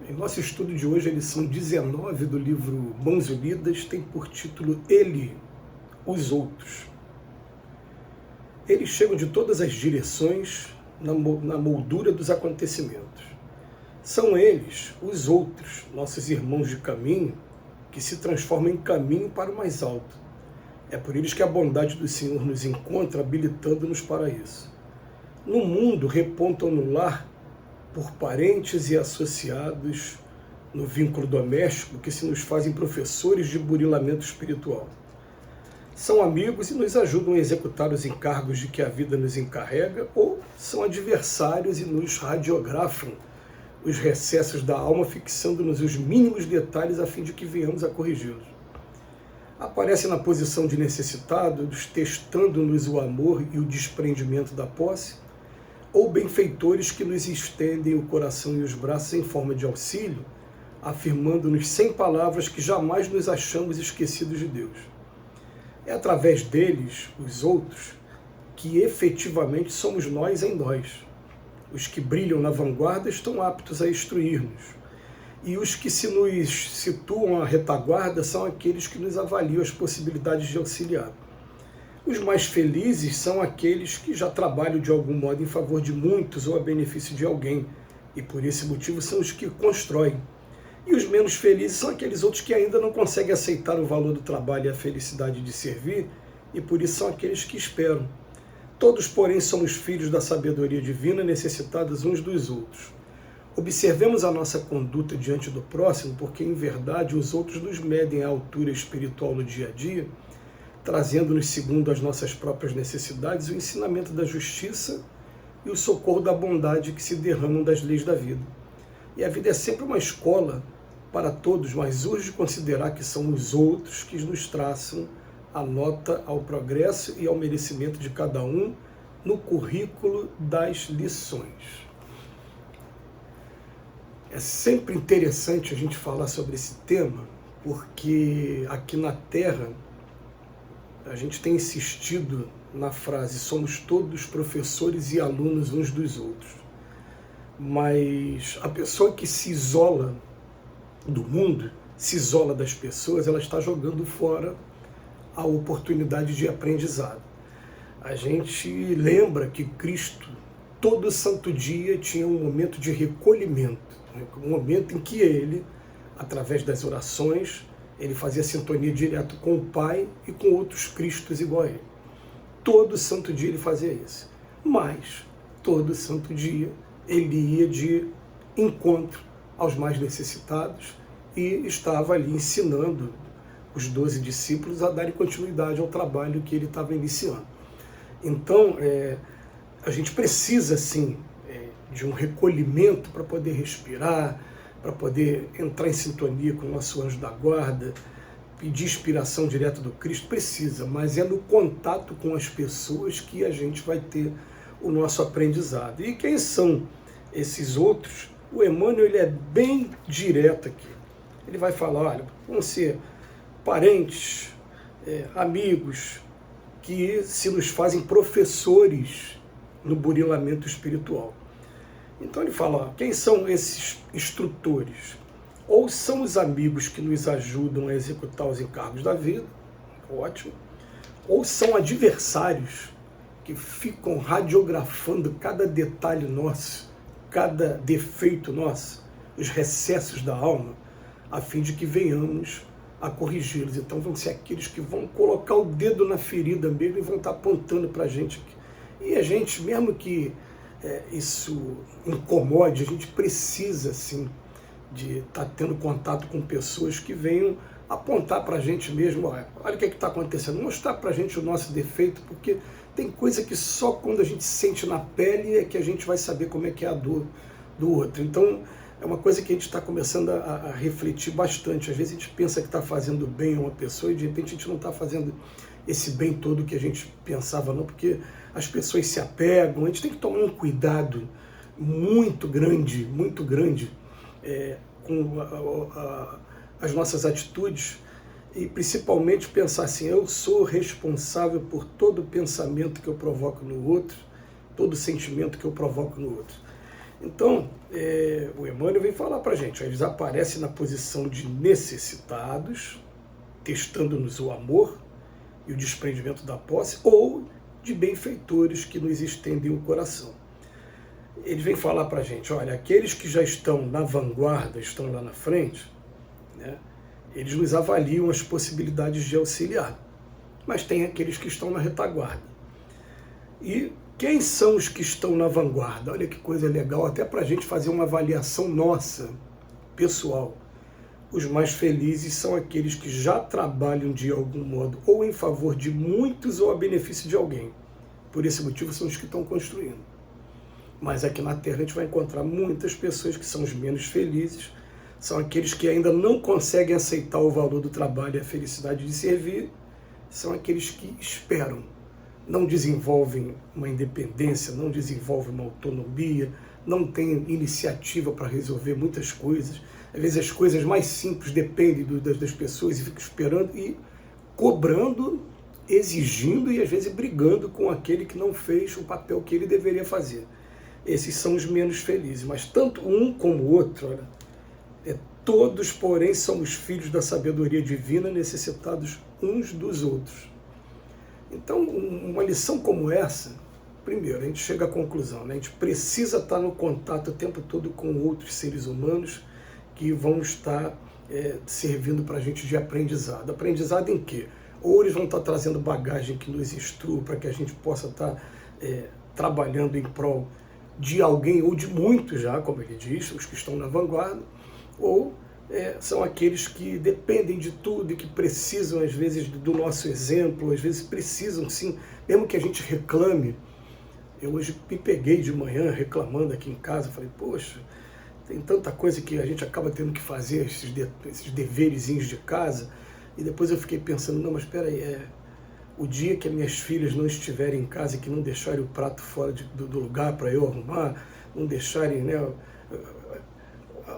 Em nosso estudo de hoje, a lição 19 do livro Mãos Unidas tem por título Ele, os Outros. Eles chegam de todas as direções na moldura dos acontecimentos. São eles, os outros, nossos irmãos de caminho, que se transformam em caminho para o mais alto. É por eles que a bondade do Senhor nos encontra, habilitando-nos para isso. No mundo, repontam no lar por parentes e associados no vínculo doméstico que se nos fazem professores de burilamento espiritual. São amigos e nos ajudam a executar os encargos de que a vida nos encarrega, ou são adversários e nos radiografam os recessos da alma, fixando-nos os mínimos detalhes a fim de que venhamos a corrigi-los. Aparecem na posição de necessitados, testando-nos o amor e o desprendimento da posse, ou benfeitores que nos estendem o coração e os braços em forma de auxílio, afirmando-nos sem palavras que jamais nos achamos esquecidos de Deus. É através deles, os outros, que efetivamente somos nós em nós. Os que brilham na vanguarda estão aptos a instruir-nos, e os que se nos situam à retaguarda são aqueles que nos avaliam as possibilidades de auxiliar. Os mais felizes são aqueles que já trabalham de algum modo em favor de muitos ou a benefício de alguém, e por esse motivo são os que constroem. E os menos felizes são aqueles outros que ainda não conseguem aceitar o valor do trabalho e a felicidade de servir, e por isso são aqueles que esperam. Todos, porém, somos filhos da sabedoria divina, necessitados uns dos outros. Observemos a nossa conduta diante do próximo, porque, em verdade, os outros nos medem a altura espiritual no dia a dia, trazendo-nos, segundo as nossas próprias necessidades, o ensinamento da justiça e o socorro da bondade que se derramam das leis da vida. E a vida é sempre uma escola para todos, mas urge considerar que são os outros que nos traçam a nota ao progresso e ao merecimento de cada um no currículo das lições. É sempre interessante a gente falar sobre esse tema, porque aqui na Terra a gente tem insistido na frase somos todos professores e alunos uns dos outros. Mas a pessoa que se isola do mundo, se isola das pessoas, ela está jogando fora a oportunidade de aprendizado. A gente lembra que Cristo, todo santo dia, tinha um momento de recolhimento, um momento em que ele, através das orações, ele fazia sintonia direto com o Pai e com outros Cristos igual a ele. Todo santo dia ele fazia isso. Mas, todo santo dia, ele ia de encontro aos mais necessitados e estava ali ensinando os 12 discípulos a darem continuidade ao trabalho que ele estava iniciando. Então, a gente precisa, sim, de um recolhimento para poder respirar, para poder entrar em sintonia com o nosso anjo da guarda, pedir inspiração direto do Cristo, precisa, mas é no contato com as pessoas que a gente vai ter o nosso aprendizado. E quem são esses outros? O Emmanuel ele é bem direto aqui. Ele vai falar, olha, vão ser parentes, amigos, que se nos fazem professores no burilamento espiritual. Então ele fala, ó, quem são esses instrutores? Ou são os amigos que nos ajudam a executar os encargos da vida, ótimo, ou são adversários que ficam radiografando cada detalhe nosso, cada defeito nosso, os recessos da alma, a fim de que venhamos a corrigi-los. Então vão ser aqueles que vão colocar o dedo na ferida mesmo e vão estar apontando para a gente aqui. E a gente, mesmo que isso incomode, a gente precisa, sim, de estar tendo contato com pessoas que venham apontar para a gente mesmo, olha o que está acontecendo, mostrar para a gente o nosso defeito, porque tem coisa que só quando a gente sente na pele é que a gente vai saber como é que é a dor do outro. Então, é uma coisa que a gente está começando a refletir bastante. Às vezes a gente pensa que está fazendo bem a uma pessoa e de repente a gente não está fazendo esse bem todo que a gente pensava, não, porque as pessoas se apegam. A gente tem que tomar um cuidado muito grande com as nossas atitudes e principalmente pensar assim, eu sou responsável por todo pensamento que eu provoco no outro, todo sentimento que eu provoco no outro. Então, o Emmanuel vem falar para a gente, eles aparecem na posição de necessitados, testando-nos o amor e o desprendimento da posse, ou de benfeitores que nos estendem o coração. Ele vem falar para a gente, olha, aqueles que já estão na vanguarda, estão lá na frente, né, eles nos avaliam as possibilidades de auxiliar, mas tem aqueles que estão na retaguarda. E quem são os que estão na vanguarda? Olha que coisa legal, até para a gente fazer uma avaliação nossa, pessoal. Os mais felizes são aqueles que já trabalham de algum modo, ou em favor de muitos, ou a benefício de alguém. Por esse motivo são os que estão construindo. Mas aqui na Terra a gente vai encontrar muitas pessoas que são os menos felizes, são aqueles que ainda não conseguem aceitar o valor do trabalho e a felicidade de servir, são aqueles que esperam, não desenvolvem uma independência, não desenvolvem uma autonomia, não têm iniciativa para resolver muitas coisas. Às vezes as coisas mais simples dependem das pessoas e ficam esperando e cobrando, exigindo e às vezes brigando com aquele que não fez o papel que ele deveria fazer. Esses são os menos felizes, mas tanto um como o outro, olha, todos, porém, somos filhos da sabedoria divina, necessitados uns dos outros. Então, uma lição como essa, primeiro, a gente chega à conclusão, né? A gente precisa estar no contato o tempo todo com outros seres humanos que vão estar servindo para a gente de aprendizado. Aprendizado em quê? Ou eles vão estar trazendo bagagem que nos instrua para que a gente possa estar trabalhando em prol de alguém ou de muitos já, como ele diz, os que estão na vanguarda, ou são aqueles que dependem de tudo e que precisam, às vezes, do nosso exemplo, às vezes precisam, sim, mesmo que a gente reclame. Eu hoje me peguei de manhã reclamando aqui em casa, falei, poxa, tem tanta coisa que a gente acaba tendo que fazer, esses deverezinhos de casa, e depois eu fiquei pensando, não, mas espera aí, o dia que as minhas filhas não estiverem em casa e que não deixarem o prato fora do lugar para eu arrumar, não deixarem, né,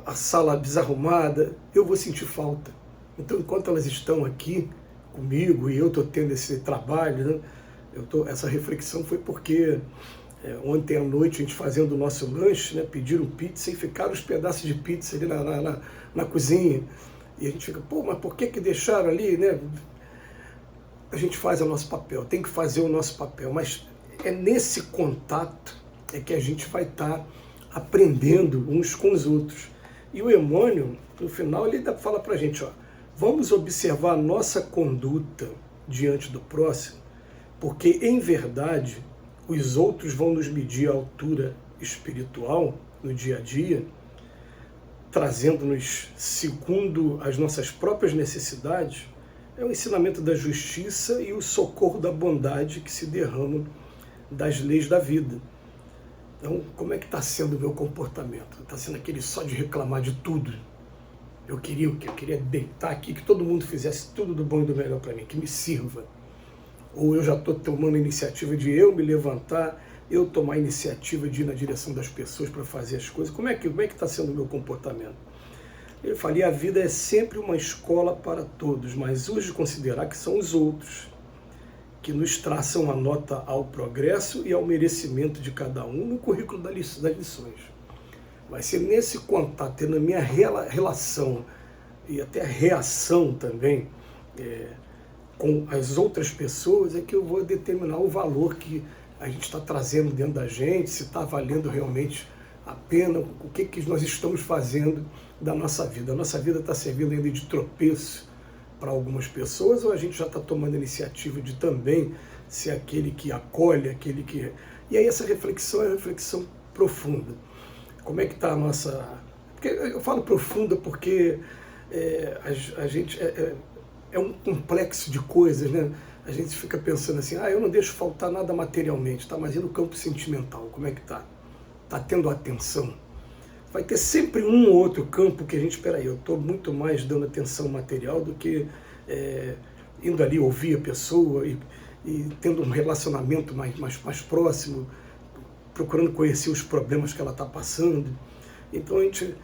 a sala desarrumada, eu vou sentir falta. Então, enquanto elas estão aqui comigo e eu estou tendo esse trabalho, né, essa reflexão foi porque ontem à noite, a gente fazendo o nosso lanche, né, pediram pizza e ficaram os pedaços de pizza ali na cozinha. E a gente fica, pô, mas por que deixaram ali, né? A gente faz o nosso papel, tem que fazer o nosso papel, mas é nesse contato que a gente vai estar aprendendo uns com os outros. E o Emmanuel, no final, ele fala para a gente, ó, vamos observar a nossa conduta diante do próximo, porque, em verdade, os outros vão nos medir a altura espiritual no dia a dia, trazendo-nos, segundo as nossas próprias necessidades, é o ensinamento da justiça e o socorro da bondade que se derramam das leis da vida. Então, como é que está sendo o meu comportamento? Está sendo aquele só de reclamar de tudo? Eu queria deitar aqui, que todo mundo fizesse tudo do bom e do melhor para mim, que me sirva. Ou eu já estou tomando a iniciativa de eu me levantar, eu tomar a iniciativa de ir na direção das pessoas para fazer as coisas. Como é que está sendo o meu comportamento? Eu falei, a vida é sempre uma escola para todos, mas hoje considerar que são os outros que nos traçam a nota ao progresso e ao merecimento de cada um no currículo das lições. Vai ser nesse contato, na minha relação e até reação também com as outras pessoas, é que eu vou determinar o valor que a gente está trazendo dentro da gente, se está valendo realmente a pena, o que nós estamos fazendo da nossa vida. A nossa vida está servindo ainda de tropeço para algumas pessoas, ou a gente já está tomando a iniciativa de também ser aquele que acolhe, aquele que... E aí essa reflexão é uma reflexão profunda. Como é que está a nossa... Porque eu falo profunda porque a gente é um complexo de coisas, né? A gente fica pensando assim, eu não deixo faltar nada materialmente, tá? Mas e no campo sentimental, como é que está? Está tendo atenção? Vai ter sempre um ou outro campo que a gente, espera aí, eu estou muito mais dando atenção material do que indo ali ouvir a pessoa e tendo um relacionamento mais próximo, procurando conhecer os problemas que ela está passando. Então a gente,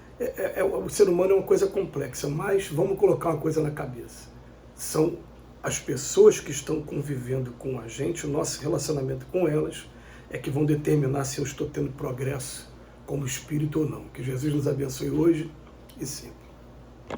o ser humano é uma coisa complexa, mas vamos colocar uma coisa na cabeça. São as pessoas que estão convivendo com a gente, o nosso relacionamento com elas, é que vão determinar se eu estou tendo progresso como espírito ou não. Que Jesus nos abençoe hoje e sempre.